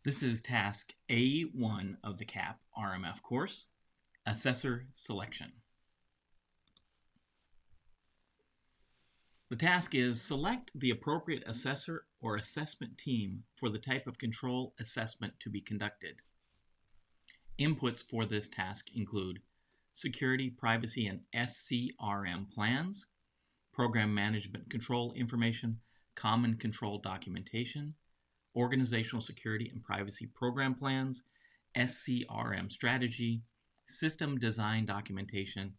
This is task A1 of the CAP RMF course, Assessor Selection. The task is select the appropriate assessor or assessment team for the type of control assessment to be conducted. Inputs for this task include security, privacy, and SCRM plans, program management control information, common control documentation, organizational security and privacy program plans, SCRM strategy, system design documentation,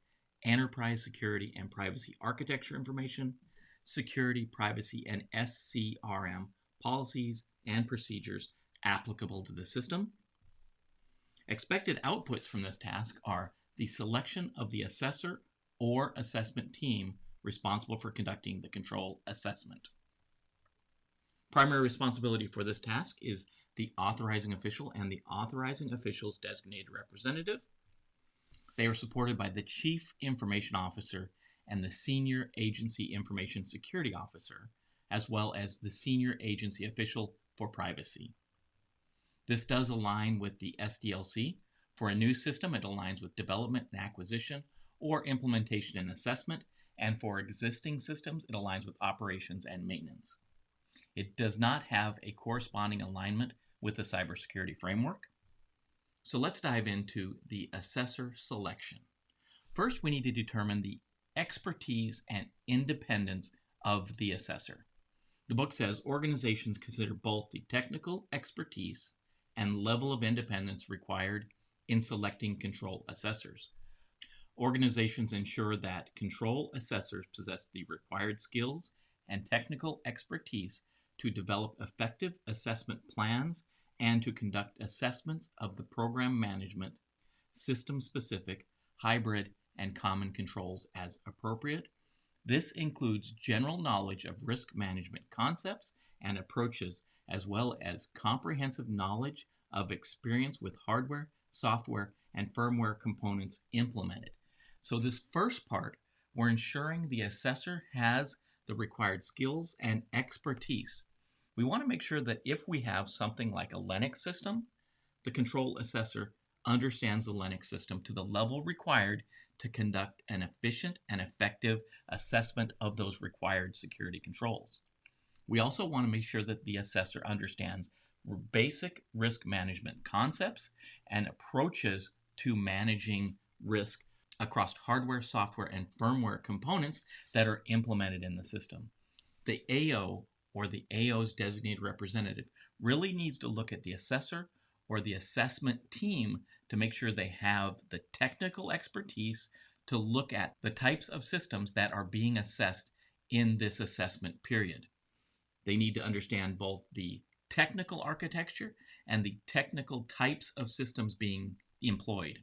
enterprise security and privacy architecture information, security, privacy, and SCRM policies and procedures applicable to the system. Expected outputs from this task are the selection of the assessor or assessment team responsible for conducting the control assessment. Primary responsibility for this task is the authorizing official and the authorizing official's designated representative. They are supported by the Chief Information Officer and the Senior Agency Information Security Officer, as well as the Senior Agency Official for Privacy. This does align with the SDLC. For a new system, it aligns with development and acquisition or implementation and assessment, and for existing systems, it aligns with operations and maintenance. It does not have a corresponding alignment with the cybersecurity framework. So let's dive into the assessor selection. First, we need to determine the expertise and independence of the assessor. The book says organizations consider both the technical expertise and level of independence required in selecting control assessors. Organizations ensure that control assessors possess the required skills and technical expertise to develop effective assessment plans and to conduct assessments of the program management, system-specific, hybrid, and common controls as appropriate. This includes general knowledge of risk management concepts and approaches, as well as comprehensive knowledge of experience with hardware, software, and firmware components implemented. So this first part, we're ensuring the assessor has the required skills and expertise. We want to make sure that if we have something like a Linux system, the control assessor understands the Linux system to the level required to conduct an efficient and effective assessment of those required security controls. We also want to make sure that the assessor understands basic risk management concepts and approaches to managing risk across hardware, software, and firmware components that are implemented in the system. The AO, or the AO's designated representative, really needs to look at the assessor or the assessment team to make sure they have the technical expertise to look at the types of systems that are being assessed in this assessment period. They need to understand both the technical architecture and the technical types of systems being employed.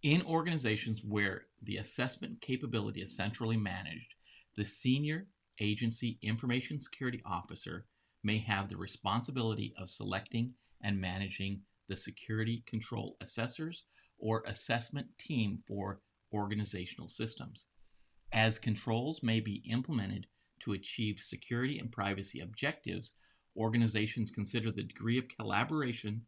In organizations where the assessment capability is centrally managed, the Senior Agency Information Security Officer may have the responsibility of selecting and managing the security control assessors or assessment team for organizational systems. As controls may be implemented to achieve security and privacy objectives, organizations consider the degree of collaboration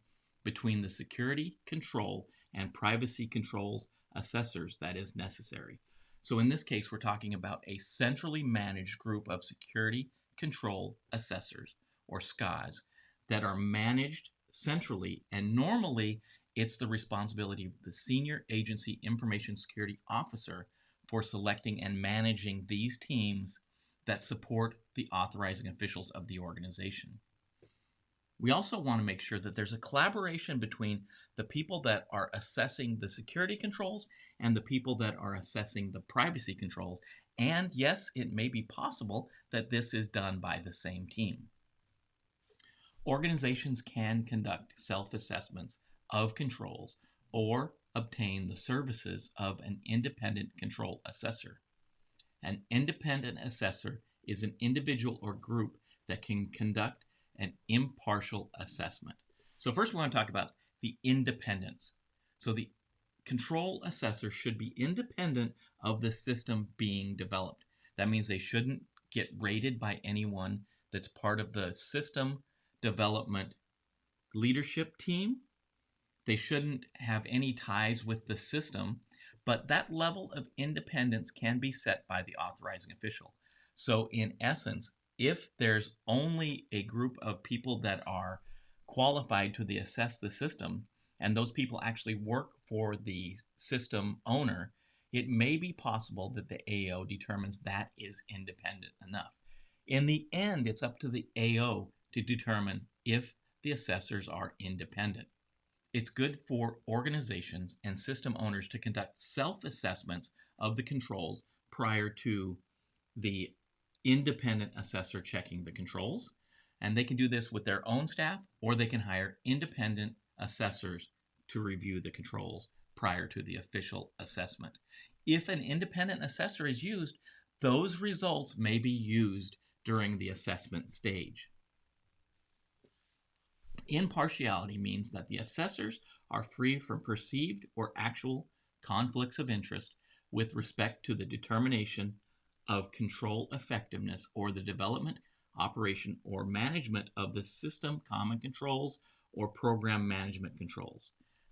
between the security control and privacy controls assessors that is necessary. So in this case, we're talking about a centrally managed group of security control assessors, or SCAs, that are managed centrally, and normally it's the responsibility of the Senior Agency Information Security Officer for selecting and managing these teams that support the authorizing officials of the organization. We also want to make sure that there's a collaboration between the people that are assessing the security controls and the people that are assessing the privacy controls. And yes, it may be possible that this is done by the same team. Organizations can conduct self-assessments of controls or obtain the services of an independent control assessor. An independent assessor is an individual or group that can conduct an impartial assessment. So first we want to talk about the independence. So the control assessor should be independent of the system being developed. That means they shouldn't get rated by anyone that's part of the system development leadership team. They shouldn't have any ties with the system, but that level of independence can be set by the authorizing official. So in essence, if there's only a group of people that are qualified to assess the system, and those people actually work for the system owner, it may be possible that the AO determines that is independent enough. In the end, it's up to the AO to determine if the assessors are independent. It's good for organizations and system owners to conduct self-assessments of the controls prior to the independent assessor checking the controls. And they can do this with their own staff, or they can hire independent assessors to review the controls prior to the official assessment. If an independent assessor is used, those results may be used during the assessment stage. Impartiality means that the assessors are free from perceived or actual conflicts of interest with respect to the determination of control effectiveness or the development, operation, or management of the system common controls or program management controls.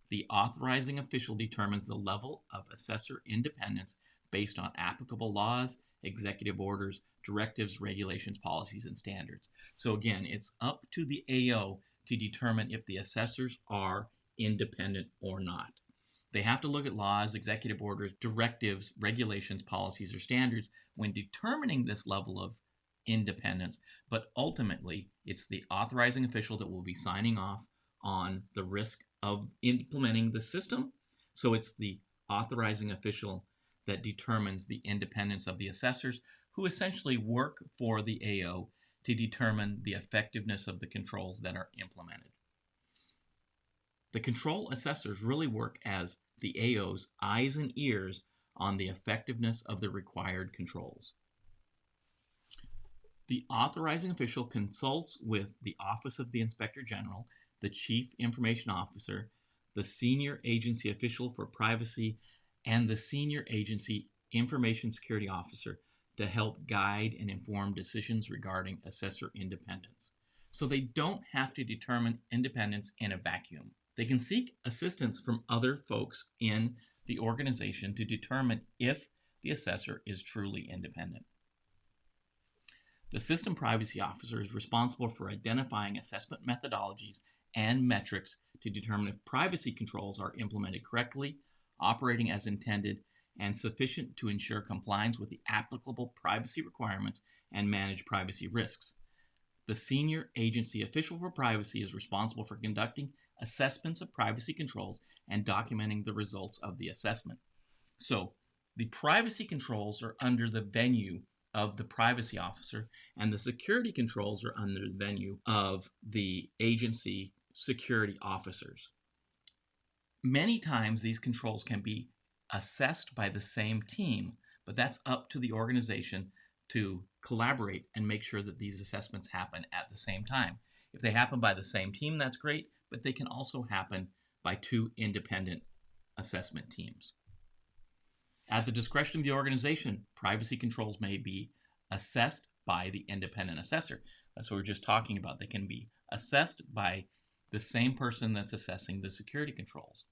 The authorizing official determines the level of assessor independence based on applicable laws, executive orders, directives, regulations, policies, and standards. So again, it's up to the AO to determine if the assessors are independent or not. They have to look at laws, executive orders, directives, regulations, policies, or standards when determining this level of independence, but ultimately it's the authorizing official that will be signing off on the risk of implementing the system. So it's the authorizing official that determines the independence of the assessors, who essentially work for the AO to determine the effectiveness of the controls that are implemented. The control assessors really work as the AO's eyes and ears on the effectiveness of the required controls. The authorizing official consults with the Office of the Inspector General, the Chief Information Officer, the Senior Agency Official for Privacy, and the Senior Agency Information Security Officer to help guide and inform decisions regarding assessor independence. So they don't have to determine independence in a vacuum. They can seek assistance from other folks in the organization to determine if the assessor is truly independent. The System Privacy Officer is responsible for identifying assessment methodologies and metrics to determine if privacy controls are implemented correctly, operating as intended, and sufficient to ensure compliance with the applicable privacy requirements and manage privacy risks. The Senior Agency Official for Privacy is responsible for conducting assessments of privacy controls and documenting the results of the assessment. So, the privacy controls are under the venue of the privacy officer, and the security controls are under the venue of the agency security officers. Many times these controls can be assessed by the same team, but that's up to the organization to collaborate and make sure that these assessments happen at the same time. If they happen by the same team, that's great, but they can also happen by two independent assessment teams. At the discretion of the organization, privacy controls may be assessed by the independent assessor. That's what we were just talking about. They can be assessed by the same person that's assessing the security controls.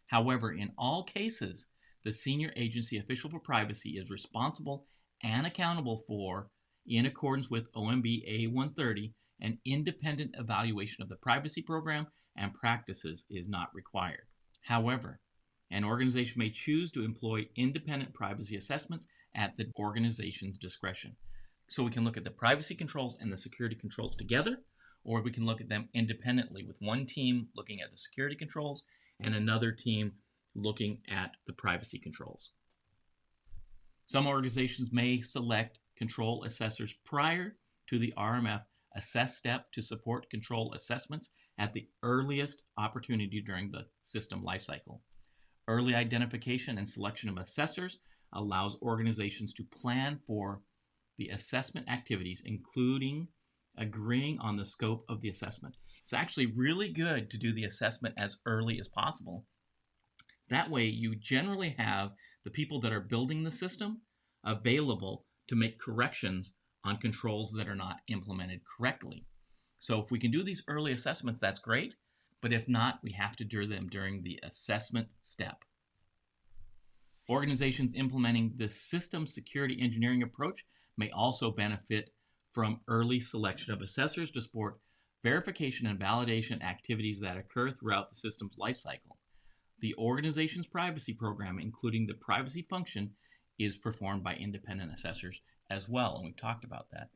However, in all cases, the Senior Agency Official for Privacy is responsible and accountable for, in accordance with OMB A130, an independent evaluation of the privacy program and practices is not required. However, an organization may choose to employ independent privacy assessments at the organization's discretion. So we can look at the privacy controls and the security controls together, or we can look at them independently with one team looking at the security controls and another team looking at the privacy controls. Some organizations may select control assessors prior to the RMF assess step to support control assessments at the earliest opportunity during the system lifecycle. Early identification and selection of assessors allows organizations to plan for the assessment activities, including agreeing on the scope of the assessment. It's actually really good to do the assessment as early as possible. That way, you generally have the people that are building the system available to make corrections on controls that are not implemented correctly. So if we can do these early assessments, that's great. but if not, we have to do them during the assessment step. Organizations implementing the system security engineering approach may also benefit from early selection of assessors to support verification and validation activities that occur throughout the system's lifecycle. The organization's privacy program, including the privacy function, is performed by independent assessors as well, and we've talked about that.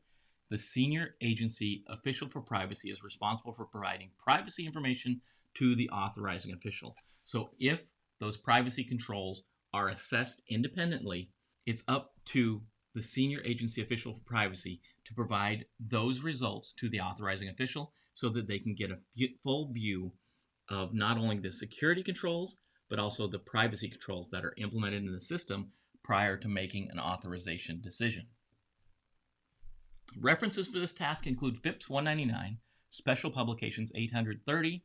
The senior agency official for privacy is responsible for providing privacy information to the authorizing official. So if those privacy controls are assessed independently, it's up to the senior agency official for privacy to provide those results to the authorizing official so that they can get a full view of not only the security controls, but also the privacy controls that are implemented in the system prior to making an authorization decision. References for this task include FIPS 199, Special Publications 830,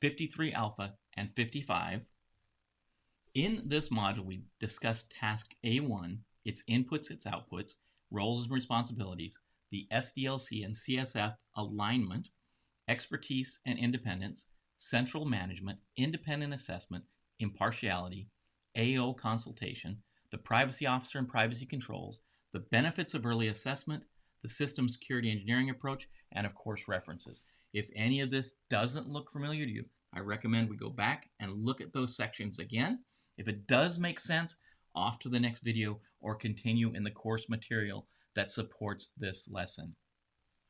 53 Alpha, and 55. In this module, we discussed task A1, its inputs, its outputs, roles and responsibilities, the SDLC and CSF alignment, expertise and independence, central management, independent assessment, impartiality, AO consultation, the privacy officer and privacy controls, the benefits of early assessment, the system security engineering approach, and of course references. If any of this doesn't look familiar to you, I recommend we go back and look at those sections again. If it does make sense, off to the next video or continue in the course material that supports this lesson.